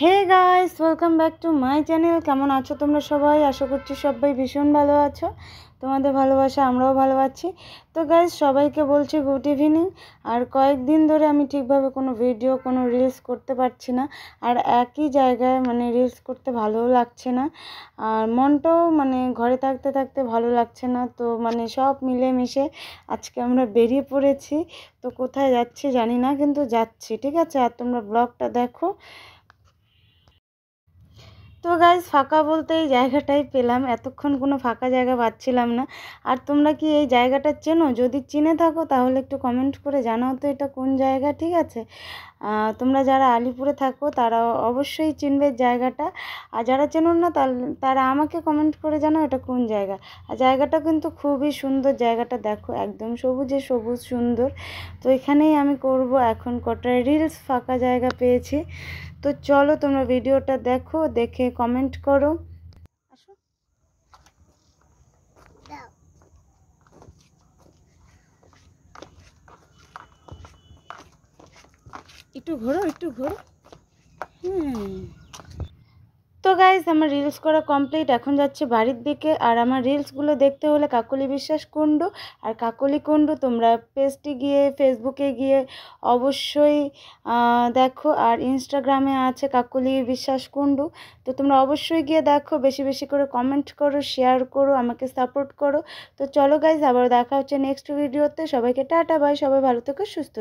Hey guys, welcome back to my channel. কেমন আছো তোমরা সবাই? আশা করছি সবাই ভীষণ ভালো আছো। তোমাদের ভালোবাসা আমরাও ভালো আছি। তো গাইস, সবাইকে বলছি গুড ইভিনিং। আর কয়েকদিন ধরে আমি ঠিকভাবে কোনো ভিডিও, কোনো রিলস করতে পারছি না। আর একই জায়গায় রিলস করতে ভালোও লাগছে না। আর মনটাও ঘরে থাকতে থাকতে ভালো লাগছে না। তো সব মিলেমিশে আজকে আমরা বেরিয়ে পড়েছি। তো কোথায় যাচ্ছি জানি না, কিন্তু যাচ্ছি, ঠিক আছে? আর তোমরা ব্লগটা দেখো। তো গাইজ, ফাঁকা বলতে এই জায়গাটাই পেলাম। এতক্ষণ কোনো ফাঁকা জায়গা পাচ্ছিলাম না। আর তোমরা কি এই জায়গাটা চেনো? যদি চিনে থাকো তাহলে একটু কমেন্ট করে জানাও তো এটা কোন জায়গা, ঠিক আছে? তোমরা যারা আলিপুরে থাকো তারা অবশ্যই চিনবে জায়গাটা। আর যারা চেনো না তারা আমাকে কমেন্ট করে জানাও এটা কোন জায়গা। আর জায়গাটা কিন্তু খুবই সুন্দর। জায়গাটা দেখো, একদম সবুজে সবুজ, সুন্দর। তো এখানেই আমি করব এখন কটা রিলস। ফাঁকা জায়গা পেয়েছি। তো চলো তোমরা ভিডিওটা দেখো, দেখে কমেন্ট করো। আসো, একটু ঘোরো, একটু ঘোরো। হুম। তো গাইজ, আমার রিলস করা কমপ্লিট। এখন যাচ্ছে বাড়ির দিকে। আর আমার রিলসগুলো দেখতে হলে কাকলি বিশ্বাস কুণ্ডু আর কাকলি কুণ্ডু তোমরা পেজটি গিয়ে, ফেসবুকে গিয়ে অবশ্যই দেখো। আর ইনস্টাগ্রামে আছে কাকলি বিশ্বাস কুণ্ডু। তো তোমরা অবশ্যই গিয়ে দেখো, বেশি বেশি করে কমেন্ট করো, শেয়ার করো, আমাকে সাপোর্ট করো। তো চলো গাইজ, আবার দেখা হচ্ছে নেক্সট ভিডিওতে। সবাইকে টাটা, বাই। সবাই ভালো থেকো, সুস্থ।